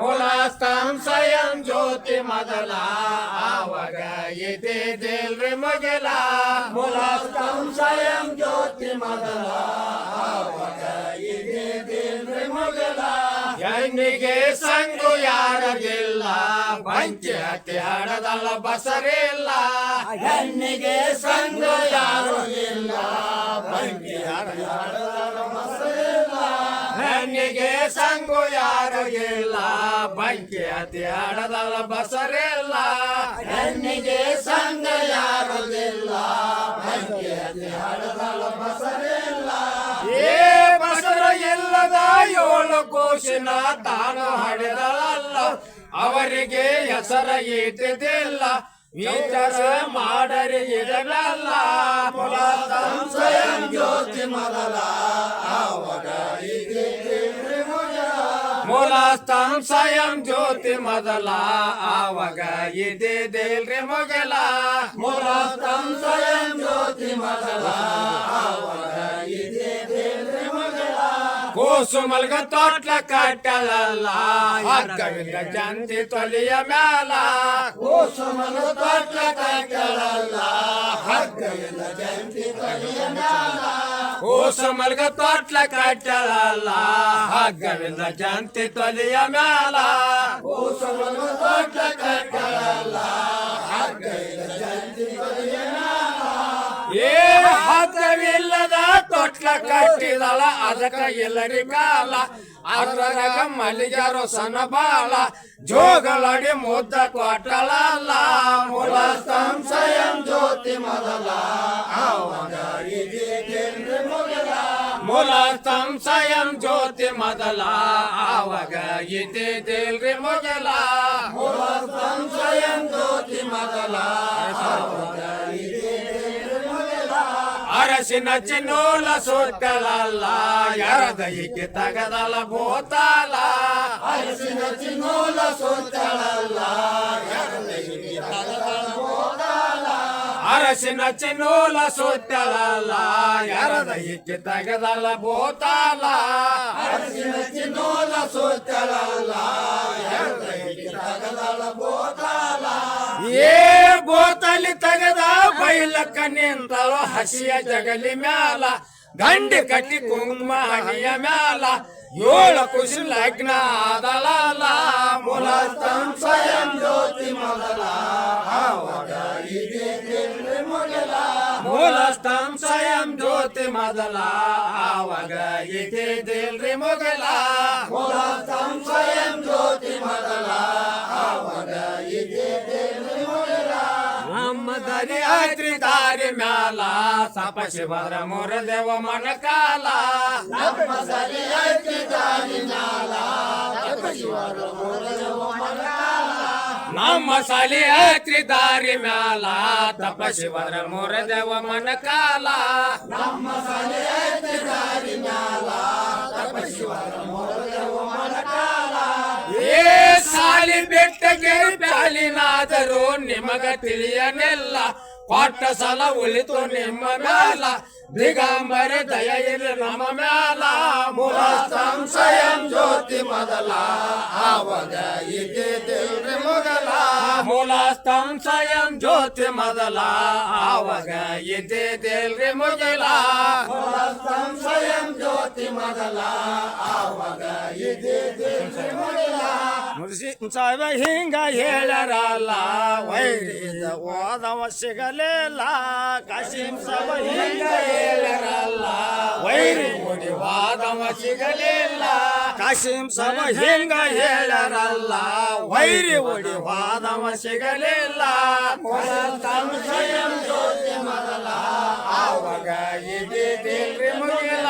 ಮೂಲಸ್ಥಂ ಸ್ವಯಂ ಜ್ಯೋತಿ ಮೊದಲ ಆವಾಗ ಇದ್ದಿದ್ದಿಲ್ರಿ ಮುಗಿಲ ಮೂಲಸ್ಥಂ ಸ್ವಯಂ ಜ್ಯೋತಿ ಮೊದಲ ಆವಾಗ ಇದ್ದಿದ್ದಿಲ್ರಿ ಮುಗಿಲ ಹೆಣ್ಣಿಗೆ ಸಂಗು ಯಾರಿಗಿಲ್ಲ ಬಂಚಿ ಹತ್ತಿ ಹಡದಲ್ಲ ಬಸರಿಲ್ಲ ಹೆಣ್ಣಿಗೆ ಸಂಗು ಯಾರು ಇಲ್ಲ ಬಂಚಿ ಹಡದಲ್ಲ ಬಸರಿಲ್ಲ ಹೆಣ್ಣಿಗೆ ಸಂಗು ಯಾರು ಇಲ್ಲ ಬಂಕಿ ಹತ್ತಿ ಹಡದಲ್ಲ ಬಸರಿಲ್ಲ ಹೆಣ್ಣಿಗೆ ಸಂಗ ಯಾರು ಇಲ್ಲ ಬಂಕಿ ಹತ್ತಿ ಹಡದಲ್ಲ ಬಸರಿಲ್ಲ ಏ ಬಸರು ಇಲ್ಲದ ಏಳು ಕೋಶಿನ ತಾನು ಹಡೆದಳಲ್ಲ ಅವರಿಗೆ ಹೆಸರ ಇಟ್ಟಿದ್ದಿಲ್ಲ ವಿಚಾರ ಮಾಡರಿ ಇರಲ್ಲ ಮೂಲಸ್ಥಂ ಸ್ವಯಂ ಜ್ಯೋತಿ ಮೊದಲ ಆವಾಗ ಇದ್ದಿದ್ದಿಲ್ರಿ ಮುಗಿಲ ಮೂಲಸ್ಥಂ ಸ್ವಯಂ ಜ್ಯೋತಿ ಮೊದಲ ಆವಾಗ ಇದ್ದಿದ್ದಿಲ್ರಿ ಮುಗಿಲ ಮೂಲಸ್ಥಂ ಸ್ವಯಂ ಜ್ಯೋತಿ ಮೊದಲ ಆವಾಗ ಇದ್ದಿದ್ದಿಲ್ರಿ ಮುಗಿಲ ಕೂಸು ಮಲ್ಗ ತೊಟ್ಲ ಕಟ್ಟಲಲ್ಲ ಹಗ್ಗವಿಲ್ಲ ಜಂತಿ ತೊಲಿಯ ಮ್ಯಾಲ ಕೂಸು ಮಲ್ಗ ತೊಟ್ಲ ಕಟ್ಟಲಲ್ಲ ಹಗ್ಗವಿಲ್ಲ ಜಂತಿ ತೊಲಿಯ ಮ್ಯಾಲ ಕೂಸು ಮಲ್ಗ ತೊಟ್ಲ ಕಟ್ಟಲಲ್ಲ ಹಗ್ಗವಿಲ್ಲ ಜಂತಿ ತೊಲಿಯ ಮ್ಯಾಲ ಕೂಸು ಮಲ್ಗ ತೊಟ್ಲ ಕಟ್ಟಲಲ್ಲ ಹಗ್ಗವಿಲ್ಲ ಜಂತಿ ತೊಲಿಯ ಮ್ಯಾಲ ಏ ಹಗ್ಗವಿಲ್ಲದ ತೊಟ್ಲ ಕಟ್ಟಿದಳ ಅದಕ್ಕ ಎಲ್ಲರಿ ಕಾಲ ಅದ್ರಾಗ ಮಲ್ಲಿಗಾರು ಸಣ್ಣ ಬಾಳ ಜೋಗಳಡಿ ಮುದ್ದ ಕೊಟ್ಟಳಲ್ಲ ಮೂಲಸ್ಥಂ ಸ್ವಯಂ ಜ್ಯೋತಿ ಮೊದಲ ಆವಾಗ ಇದ್ದಿದ್ದಿಲ್ರಿ ಮುಗಿಲ ಮೂಲಸ್ಥಂ ಸ್ವಯಂ ಜ್ಯೋತಿ ಮೊದಲ ಆವಾಗ ಇದ್ದಿದ್ದಿಲ್ರಿ ಮುಗಿಲ ಮೂಲಸ್ಥಂ ಸ್ವಯಂ ಜ್ಯೋತಿ ಮೊದಲ ಆವಾಗ ಅರಸಿನ ಚಿನ್ನೋಲ ಸುತ್ತಲಲ್ಲ ಯಾರದೈಕೆ ತಗದಲ್ಲ ಭೂತಾಲ ಅರಸಿನ ಚಿನ್ನೋಲ ಸುತ್ತಲಲ್ಲ ಯಾರದೈಕೆ ತಗದಲ್ಲ ಭೂತಾಲ ಅರಸಿನ ಚಿನ್ನೋಲ ಸುತ್ತಲಲ್ಲ ಯಾರದೈಕೆ ತಗದಲ್ಲ ಭೂತಾಲ ಅರಸಿನ ಚಿನ್ನೋಲ ಸುತ್ತಲಲ್ಲ ಯಾರದೈಕೆ ತಗದಲ್ಲ ಭೂತಾಲ ಏ ಬೋತಲಿ ತಗದ ಬೈಲಕ್ಕ ನಿಂತಳು ಹಸಿಯ ಜಗಲಿ ಮ್ಯಾಲ ಗಂಡಿ ಕಟ್ಟಿ ಕುಂಕುಮ ಹಣಿಯ ಮ್ಯಾಲ ಏಳು ಖುಷಿ ಲಗ್ನ ಆದಳಲ್ಲ ಮೂಲಸ್ಥಂ ಸ್ವಯಂ ಜ್ಯೋತಿ ಮೊದಲ ಆವಾಗ ಇದ್ದಿದ್ದಿಲ್ರಿ ಮುಗಿಲ ಮೂಲಸ್ಥಂ ಸ್ವಯಂ ಜ್ಯೋತಿ ಮೊದಲ ಆವಾಗ ಇದ್ದಿದ್ದಿಲ್ರಿ ಮುಗಿಲ ಮೂಲಸ್ಥಂ ಸ್ವಯಂ ಜ್ಯೋತಿ ಮೊದಲ ಆವಾಗ ಇದ್ದಿದ್ದಿಲ್ರಿ ಮುಗಿಲ ನಮ್ಮ ದರಿ ಐತ್ರಿ ದಾರಿ ಮ್ಯಾಲ ಸಪ ಶಿವರ ಮುರದೇವ ಮಣಕಾಲ ನಮ್ಮ ದರಿ ಐತ್ರಿ ದಾರಿ ಮ್ಯಾಲ ಸಪ ಶಿವರ ಮುರದೇವ ಮಣಕಾಲ ನಮ್ಮ ಸಲಿ ಐತ್ರಿ ದಾರಿ ಮ್ಯಾಲ ತಪ ಶಿವರ ಮುರದೇವ ಮಣಕಾಲ ನಮ್ಮ ಸಲಿ ಐತ್ರಿ ದಾರಿ ಮ್ಯಾಲ ತಪ ಶಿವರ ಮುರದೇವ ಮಣಕಾಲ ಏ ಸಾಲಿ ಬೆಟ್ಟಗೆ ಬ್ಯಾಲಿನಾದರೂ ನಿಮಗ ತಿಳಿಯನೆಲ್ಲ ಕೊಟ್ಟ ಸಲ ಉಳಿತು ನಿಮ್ಮ ಮ್ಯಾಲ ದಿಗಂಬರ ದಯ ಇರ ನಮ್ಮ ಮ್ಯಾಲ ಮೂಲಸ್ಥಂ ಸ್ವಯಂ ಜ್ಯೋತಿ ಮೊದಲ ಆವಾಗ ಇದ್ದಿದ್ದಿಲ್ರಿ ಮುಗಿಲ ಮೂಲಸ್ಥಂ ಸ್ವಯಂ ಜ್ಯೋತಿ ಮೊದಲ ಆವಾಗ ಇದ್ದಿದ್ದಿಲ್ರಿ ಮುಗಿಲ ಮೂಲಸ್ಥಂ ಸ್ವಯಂ ಜ್ಯೋತಿ ಮೊದಲ ಆವಾಗ ಇದ್ದಿದ್ದಿಲ್ರಿ ಮುಗಿಲ ಮುಗಿಸಿ ಸಾಹೇಬ ಹಿಂಗ ಹೇಳರಲ್ಲ ವೈರಿದ ಓದವ ಸಿಗಲಿಲ್ಲ ಕಾಸಿಂ ಸಾಹೇಬ ಹಿಂಗ ಹೇಳರಲ್ಲ ವೈರಿ ಮುಡಿ ವಾದವ ಸಿಗಲಿಲ್ಲ ಕಾಸಿಂ ಸಾಹೇಬ ಹಿಂಗ ಹೇಳರಲ್ಲ ವೈರಿ ಉಡಿ ವಾದವ ಸಿಗಲಿಲ್ಲ ಮೂಲಸ್ಥಂ ಸ್ವಯಂ ಜ್ಯೋತಿ ಮೊದಲ ಆವಾಗ ಇದ್ದಿದ್ದಿಲ್ರಿ ಮುಗಿಲ